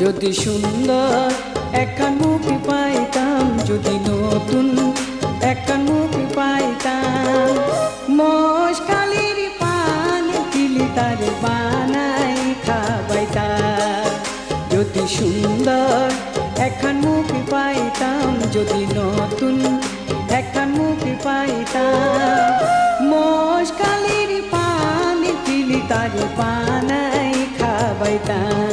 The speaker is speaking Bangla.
যদি সুন্দর একখান মুখ পাইতাম, যদি নতুন একখান মুখ পাইতাম, মশকালির পান কিলি তার বানাই খাবাইতাম। যদি সুন্দর একখান মুখ পাইতাম, যদি নতুন একখান মুখ পাইতাম, মশকালির পান কিলি তার বানাই খাবাইতাম।